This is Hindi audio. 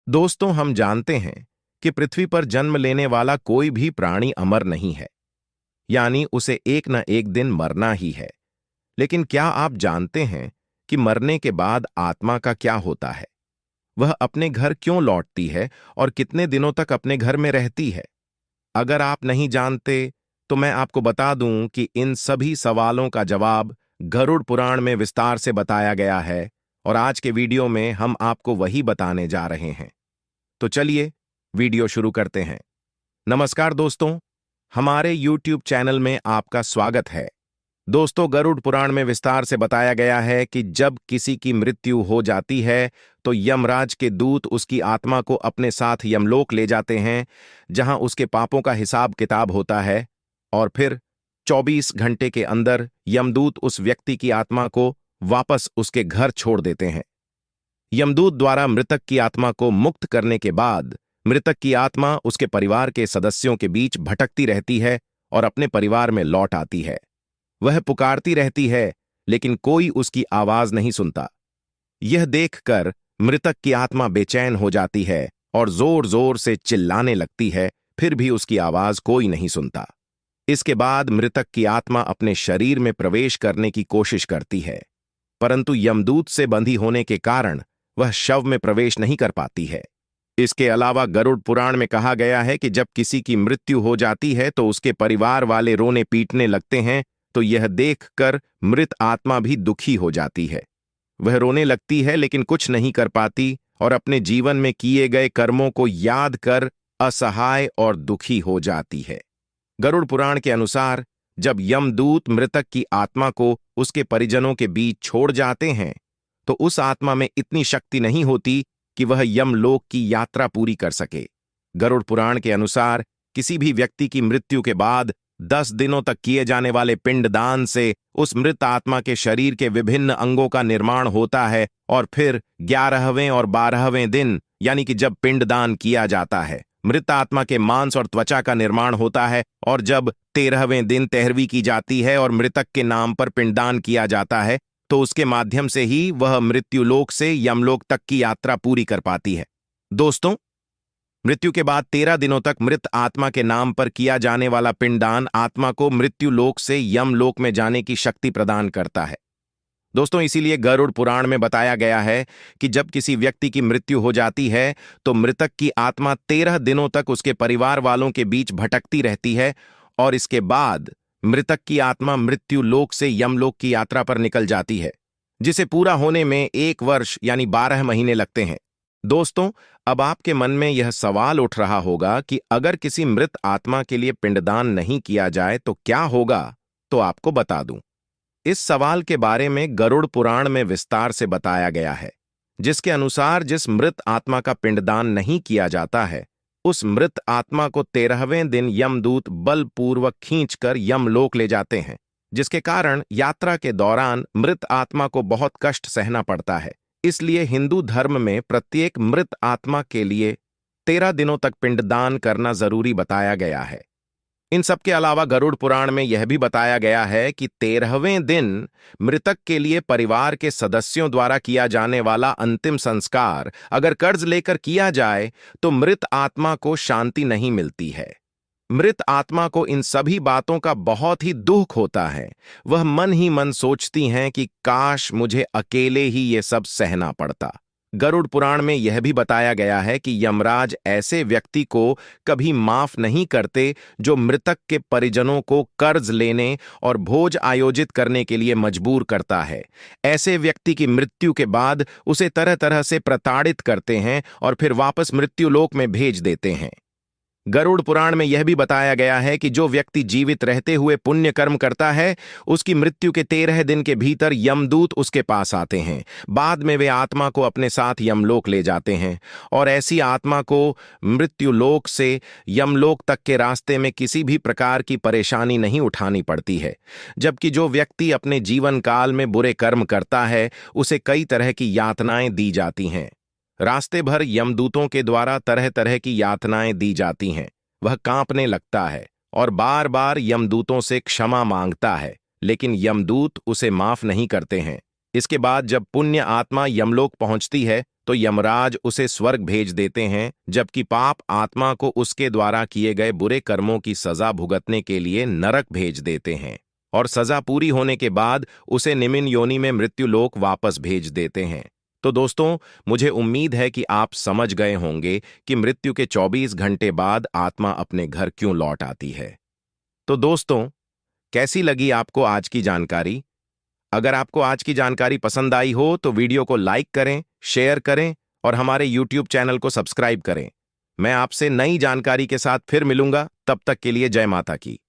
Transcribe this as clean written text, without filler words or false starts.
दोस्तों, हम जानते हैं कि पृथ्वी पर जन्म लेने वाला कोई भी प्राणी अमर नहीं है, यानी उसे एक न एक दिन मरना ही है। लेकिन क्या आप जानते हैं कि मरने के बाद आत्मा का क्या होता है? वह अपने घर क्यों लौटती है और कितने दिनों तक अपने घर में रहती है? अगर आप नहीं जानते, तो मैं आपको बता दूं कि इन सभी सवालों का जवाब गरुड़ पुराण में विस्तार से बताया गया है, और आज के वीडियो में हम आपको वही बताने जा रहे हैं। तो चलिए वीडियो शुरू करते हैं। नमस्कार दोस्तों, हमारे YouTube चैनल में आपका स्वागत है। दोस्तों, गरुड़ पुराण में विस्तार से बताया गया है कि जब किसी की मृत्यु हो जाती है तो यमराज के दूत उसकी आत्मा को अपने साथ यमलोक ले जाते हैं, जहां उसके पापों का हिसाब किताब होता है, और फिर 24 घंटे के अंदर यमदूत उस व्यक्ति की आत्मा को वापस उसके घर छोड़ देते हैं। यमदूत द्वारा मृतक की आत्मा को मुक्त करने के बाद मृतक की आत्मा उसके परिवार के सदस्यों के बीच भटकती रहती है और अपने परिवार में लौट आती है। वह पुकारती रहती है, लेकिन कोई उसकी आवाज नहीं सुनता। यह देखकर मृतक की आत्मा बेचैन हो जाती है और जोर जोर से चिल्लाने लगती है, फिर भी उसकी आवाज कोई नहीं सुनता। इसके बाद मृतक की आत्मा अपने शरीर में प्रवेश करने की कोशिश करती है, परंतु यमदूत से बंधी होने के कारण वह शव में प्रवेश नहीं कर पाती है। इसके अलावा गरुड़ पुराण में कहा गया है कि जब किसी की मृत्यु हो जाती है तो उसके परिवार वाले रोने पीटने लगते हैं, तो यह देखकर मृत आत्मा भी दुखी हो जाती है। वह रोने लगती है, लेकिन कुछ नहीं कर पाती और अपने जीवन में किए गए कर्मों को याद कर असहाय और दुखी हो जाती है। गरुड़ पुराण के अनुसार जब यमदूत मृतक की आत्मा को उसके परिजनों के बीच छोड़ जाते हैं, तो उस आत्मा में इतनी शक्ति नहीं होती कि वह यमलोक की यात्रा पूरी कर सके। गरुड़ पुराण के अनुसार किसी भी व्यक्ति की मृत्यु के बाद 10 दिनों तक किए जाने वाले पिंडदान से उस मृत आत्मा के शरीर के विभिन्न अंगों का निर्माण होता है, और फिर 11वें और 12वें दिन, यानी कि जब पिंडदान किया जाता है, मृत आत्मा के मांस और त्वचा का निर्माण होता है, और जब 13वें दिन तेहरवी की जाती है और मृतक के नाम पर पिंडदान किया जाता है, तो उसके माध्यम से ही वह मृत्युलोक से यमलोक तक की यात्रा पूरी कर पाती है। दोस्तों, मृत्यु के बाद 13 दिनों तक मृत आत्मा के नाम पर किया जाने वाला पिंडदान आत्मा को मृत्युलोक से यमलोक में जाने की शक्ति प्रदान करता है। दोस्तों, इसीलिए गरुड़ पुराण में बताया गया है कि जब किसी व्यक्ति की मृत्यु हो जाती है तो मृतक की आत्मा 13 दिनों तक उसके परिवार वालों के बीच भटकती रहती है, और इसके बाद मृतक की आत्मा मृत्यु लोक से यमलोक की यात्रा पर निकल जाती है, जिसे पूरा होने में 1 वर्ष यानी 12 महीने लगते हैं। दोस्तों, अब आपके मन में यह सवाल उठ रहा होगा कि अगर किसी मृत आत्मा के लिए पिंडदान नहीं किया जाए तो क्या होगा? तो आपको बता दूं, इस सवाल के बारे में गरुड़ पुराण में विस्तार से बताया गया है, जिसके अनुसार जिस मृत आत्मा का पिंडदान नहीं किया जाता है, उस मृत आत्मा को 13वें दिन यमदूत बलपूर्वक खींचकर यमलोक ले जाते हैं, जिसके कारण यात्रा के दौरान मृत आत्मा को बहुत कष्ट सहना पड़ता है। इसलिए हिंदू धर्म में प्रत्येक मृत आत्मा के लिए 13 दिनों तक पिंडदान करना जरूरी बताया गया है। इन सब के अलावा गरुड़ पुराण में यह भी बताया गया है कि 13वें दिन मृतक के लिए परिवार के सदस्यों द्वारा किया जाने वाला अंतिम संस्कार अगर कर्ज लेकर किया जाए तो मृत आत्मा को शांति नहीं मिलती है। मृत आत्मा को इन सभी बातों का बहुत ही दुख होता है। वह मन ही मन सोचती हैं कि काश मुझे अकेले ही ये सब सहना पड़ता। गरुड़ पुराण में यह भी बताया गया है कि यमराज ऐसे व्यक्ति को कभी माफ नहीं करते जो मृतक के परिजनों को कर्ज लेने और भोज आयोजित करने के लिए मजबूर करता है। ऐसे व्यक्ति की मृत्यु के बाद उसे तरह तरह से प्रताड़ित करते हैं और फिर वापस मृत्युलोक में भेज देते हैं। गरुड़ पुराण में यह भी बताया गया है कि जो व्यक्ति जीवित रहते हुए पुण्य कर्म करता है, उसकी मृत्यु के 13 दिन के भीतर यमदूत उसके पास आते हैं। बाद में वे आत्मा को अपने साथ यमलोक ले जाते हैं, और ऐसी आत्मा को मृत्युलोक से यमलोक तक के रास्ते में किसी भी प्रकार की परेशानी नहीं उठानी पड़ती है। जबकि जो व्यक्ति अपने जीवन काल में बुरे कर्म करता है, उसे कई तरह की यातनाएं दी जाती हैं। रास्ते भर यमदूतों के द्वारा तरह तरह की यातनाएं दी जाती हैं। वह कांपने लगता है और बार बार यमदूतों से क्षमा मांगता है, लेकिन यमदूत उसे माफ नहीं करते हैं। इसके बाद जब पुण्य आत्मा यमलोक पहुंचती है तो यमराज उसे स्वर्ग भेज देते हैं, जबकि पाप आत्मा को उसके द्वारा किए गए बुरे कर्मों की सजा भुगतने के लिए नरक भेज देते हैं और सजा पूरी होने के बाद उसे निम्न योनि में मृत्युलोक वापस भेज देते हैं। तो दोस्तों, मुझे उम्मीद है कि आप समझ गए होंगे कि मृत्यु के 24 घंटे बाद आत्मा अपने घर क्यों लौट आती है। तो दोस्तों, कैसी लगी आपको आज की जानकारी? अगर आपको आज की जानकारी पसंद आई हो तो वीडियो को लाइक करें, शेयर करें और हमारे YouTube चैनल को सब्सक्राइब करें। मैं आपसे नई जानकारी के साथ फिर मिलूंगा, तब तक के लिए जय माता की।